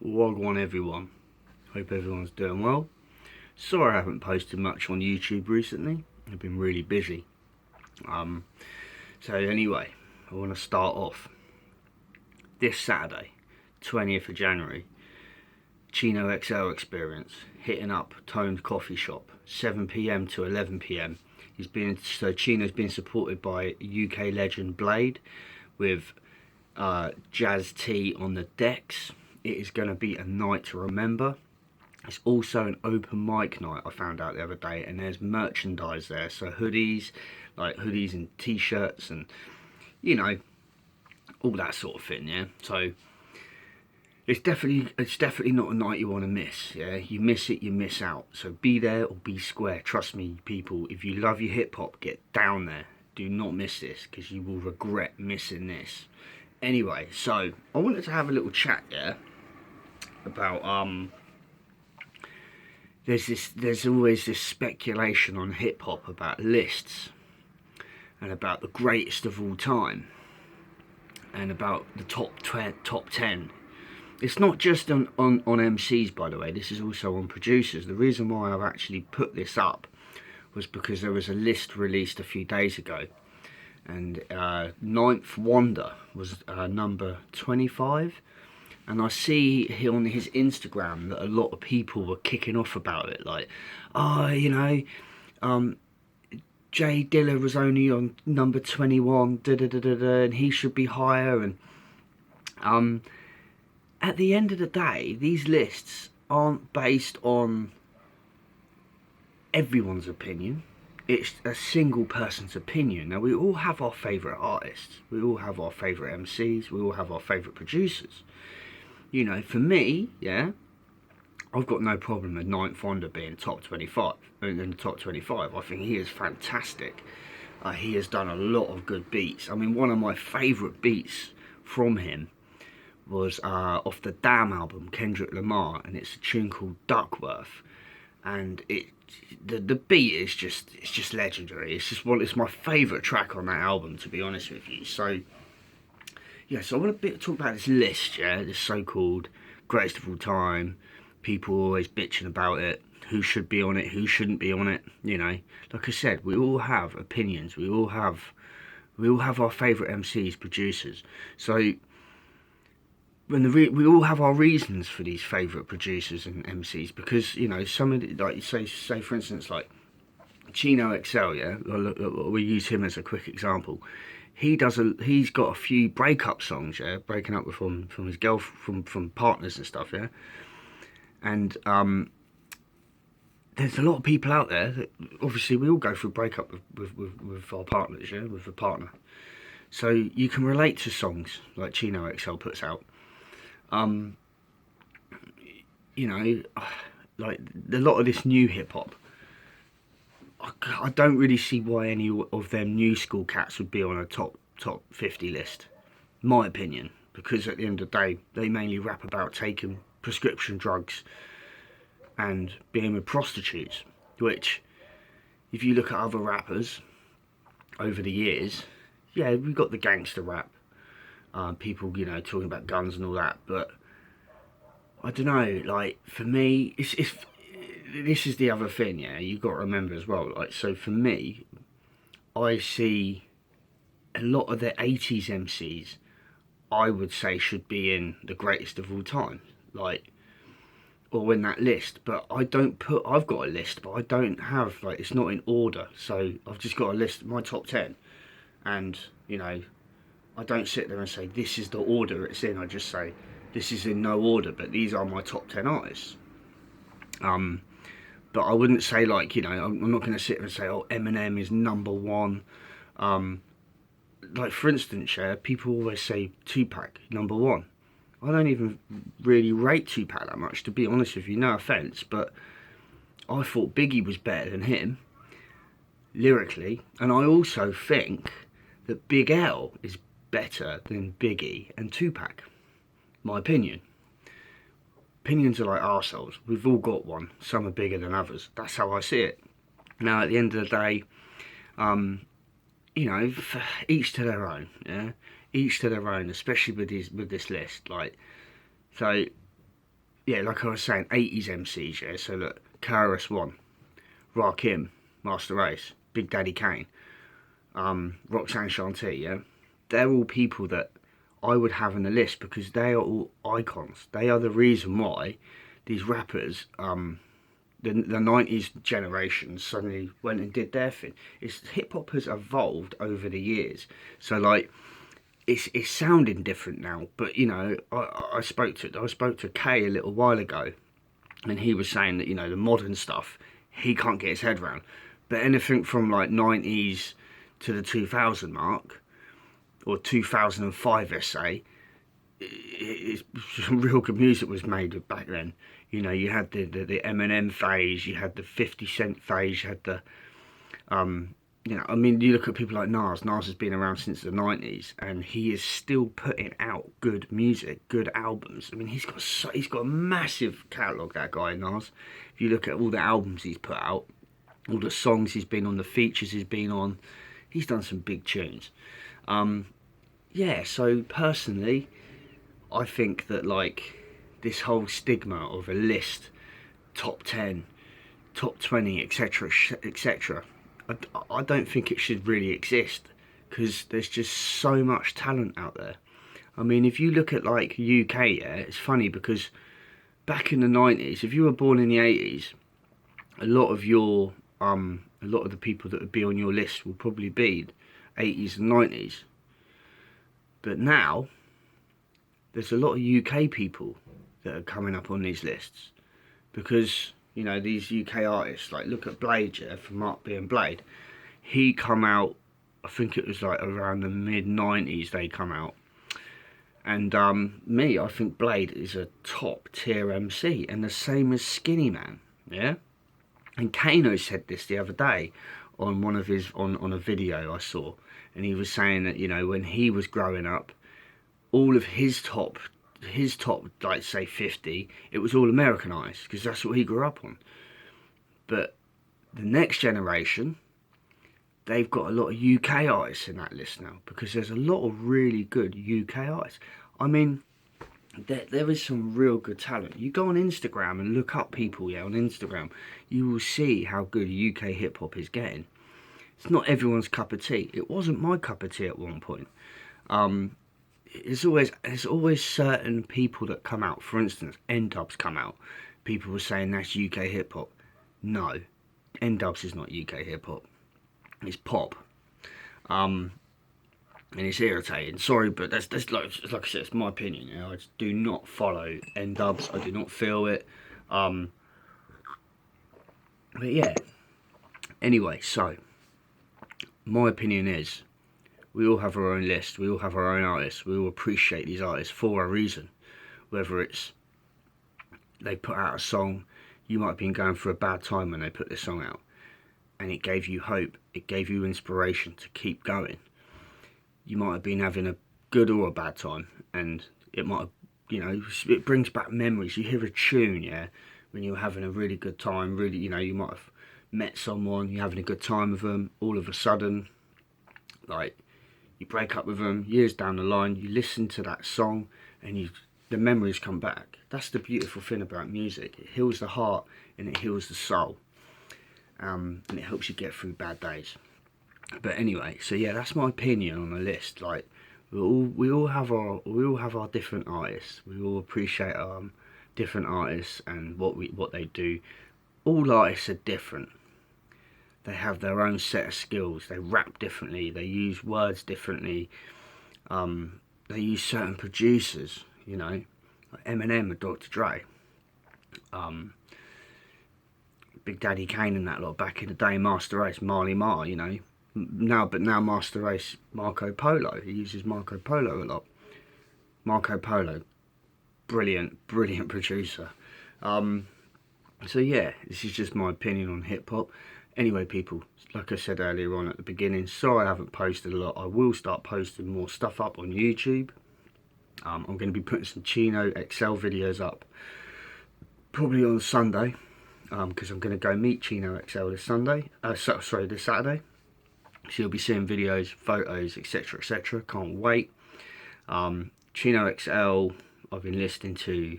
Wagwan everyone. Hope everyone's doing well. Sorry I haven't posted much on YouTube recently. I've been really busy. So anyway, I want to start off this Saturday, 20th of January. Chino XL experience, hitting up Toned Coffee Shop, 7 p.m. to 11 p.m. Chino's been supported by UK legend Blade with Jazz T on the decks. It is going to be a night to remember. It's also an open mic night, I found out the other day, and there's merchandise there. So hoodies and t-shirts and, all that sort of thing, yeah? So it's definitely not a night you want to miss, yeah? You miss it, you miss out. So be there or be square. Trust me, people, if you love your hip-hop, get down there. Do not miss this, because you will regret missing this. Anyway, so I wanted to have a little chat, yeah, about there's always this speculation on hip hop about lists and about the greatest of all time and about the top 10. It's not just on MCs, by the way. This is also on producers. The reason why I've actually put this up was because there was a list released a few days ago, and Ninth Wonder was number 25. And I see here on his Instagram that a lot of people were kicking off about it, like, Jay Dilla was only on number 21, and he should be higher. And at the end of the day, these lists aren't based on everyone's opinion. It's a single person's opinion. Now, we all have our favourite artists, we all have our favourite MCs, we all have our favourite producers. For me, yeah, I've got no problem with Ninth Wonder being top 25, in the top 25. I think he is fantastic. He has done a lot of good beats. I mean, one of my favourite beats from him was off the Damn album, Kendrick Lamar, and it's a tune called Duckworth. And the beat is just legendary. It's my favourite track on that album, to be honest with you. So yeah, so I want to talk about this list, yeah, this so-called greatest of all time. People always bitching about it, who should be on it, who shouldn't be on it. Like I said, we all have opinions. We all have our favourite MCs, producers. So we all have our reasons for these favourite producers and MCs, because some of the, like say for instance, like Chino XL, yeah, we use him as a quick example. He's got a few breakup songs, yeah, breaking up from his from partners and stuff, yeah. And there's a lot of people out there that, obviously, we all go through breakup with our partners, yeah, with a partner. So you can relate to songs like Chino XL puts out. Like a lot of this new hip hop, I don't really see why any of them new school cats would be on a top 50 list, my opinion, because at the end of the day, they mainly rap about taking prescription drugs and being with prostitutes, which, if you look at other rappers over the years, yeah, we've got the gangster rap, people, talking about guns and all that, but I don't know, like, for me, this is the other thing, yeah, you've got to remember as well, like, so for me, I see a lot of the 80s MCs, I would say, should be in the greatest of all time, like, or in that list, but I've got a list, but I don't have, like, it's not in order, so I've just got a list, my top 10, and, I don't sit there and say, this is the order it's in, I just say, this is in no order, but these are my top 10 artists. But I wouldn't say, like, I'm not going to sit there and say, oh, Eminem is number one. Like, for instance, yeah, people always say Tupac, number one. I don't even really rate Tupac that much, to be honest with you, no offence, but I thought Biggie was better than him, lyrically, and I also think that Big L is better than Biggie and Tupac. My opinion. Opinions are like arseholes. We've all got one. Some are bigger than others. That's how I see it. Now, at the end of the day, each to their own. Yeah, each to their own. Especially with this list. Like, so yeah, like I was saying, 80s MCs, yeah. So look, KRS-One, Rakim, Master Race, Big Daddy Kane, Roxanne Shantee, yeah. They're all people that I would have in the list because they are all icons. They are the reason why these rappers, the 90s generation suddenly went and did their thing. It's hip hop has evolved over the years. So like it's sounding different now. But you know, I spoke to Kay a little while ago, and he was saying that, you know, the modern stuff he can't get his head around. But anything from like 90s to the 2000 mark, or 2005, let's say, some real good music was made back then. You know, you had the Eminem phase, you had the 50 Cent phase, you had the you know, I mean, you look at people like Nas. Nas has been around since the 90s, and he is still putting out good music, good albums. I mean, he's got a massive catalogue, that guy Nas. If you look at all the albums he's put out, all the songs he's been on, the features he's been on, he's done some big tunes. Yeah, so personally, I think that like this whole stigma of a list, top 10, top 20, etc., etc., I don't think it should really exist because there's just so much talent out there. I mean, if you look at like UK, yeah, it's funny because back in the 90s, if you were born in the 80s, a lot of the people that would be on your list will probably be 80s and 90s. But now there's a lot of UK people that are coming up on these lists because, you know, these UK artists, like look at Blade, yeah, from Mark B and Blade. He come out, I think it was like around the mid 90s they come out. And I think Blade is a top tier MC, and the same as Skinny Man, yeah. And Kano said this the other day on one of his on a video I saw, and he was saying that, you know, when he was growing up, all of his top like say 50, it was all Americanized because that's what he grew up on. But the next generation, they've got a lot of UK artists in that list now because there's a lot of really good UK artists. I mean, there is some real good talent. You go on Instagram and look up people, yeah, on Instagram, you will see how good UK hip hop is getting. It's not everyone's cup of tea. It wasn't my cup of tea at one point. There's always certain people that come out. For instance, N-Dubz come out. People were saying that's UK hip hop. No, N-Dubz is not UK hip hop. It's pop. And it's irritating. Sorry, but that's like I said, it's my opinion. You know, I just do not follow N-Dubz. I do not feel it. But yeah. Anyway, so my opinion is, we all have our own list, we all have our own artists, we all appreciate these artists for a reason. Whether it's they put out a song, you might have been going through a bad time when they put this song out, and it gave you hope, it gave you inspiration to keep going. You might have been having a good or a bad time, and it might have, you know, it brings back memories. You hear a tune, yeah, when you're having a really good time, really, you know, you might have met someone, you're having a good time with them, all of a sudden, like, you break up with them, years down the line, you listen to that song and the memories come back. That's the beautiful thing about music. It heals the heart and it heals the soul. And it helps you get through bad days. But anyway, so yeah, that's my opinion on the list. Like, we all have our different artists. We all appreciate different artists and what they do. All artists are different. They have their own set of skills. They rap differently. They use words differently. They use certain producers, you know, like Eminem and Dr. Dre, Big Daddy Kane and that lot back in the day. Master Race, Marley Marl, you know. Now Master Race, Marco Polo. He uses Marco Polo a lot. Marco Polo, brilliant producer. So yeah, this is just my opinion on hip hop. Anyway, people, like I said earlier on at the beginning, sorry I haven't posted a lot. I will start posting more stuff up on YouTube. I'm going to be putting some Chino XL videos up probably on Sunday, because I'm going to go meet Chino XL this Sunday. This Saturday. So you'll be seeing videos, photos, etc., etc. Can't wait. Chino XL, I've been listening to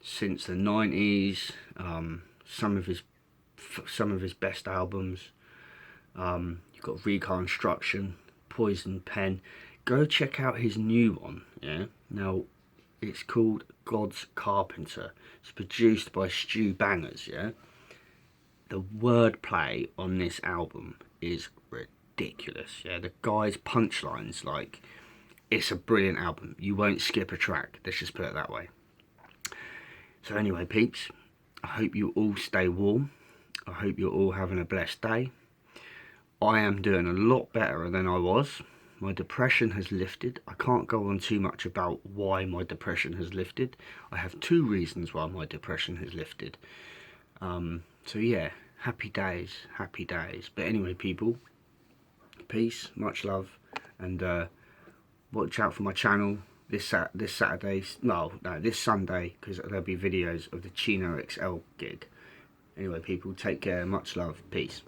since the 90s. Some of his best albums. You've got Reconstruction, Poison Pen. Go check out his new one. Yeah. Now, it's called God's Carpenter. It's produced by Stu Bangers. Yeah. The wordplay on this album is ridiculous. Yeah. The guy's punchlines, like, it's a brilliant album. You won't skip a track. Let's just put it that way. So anyway, peeps, I hope you all stay warm. I hope you're all having a blessed day. I am doing a lot better than I was. My depression has lifted. I can't go on too much about why my depression has lifted. I have 2 reasons why my depression has lifted. So yeah, happy days, happy days. But anyway, people, peace, much love, and watch out for my channel this Saturday. No, this Sunday, because there'll be videos of the Chino XL gig. Anyway, people, take care, much love, peace.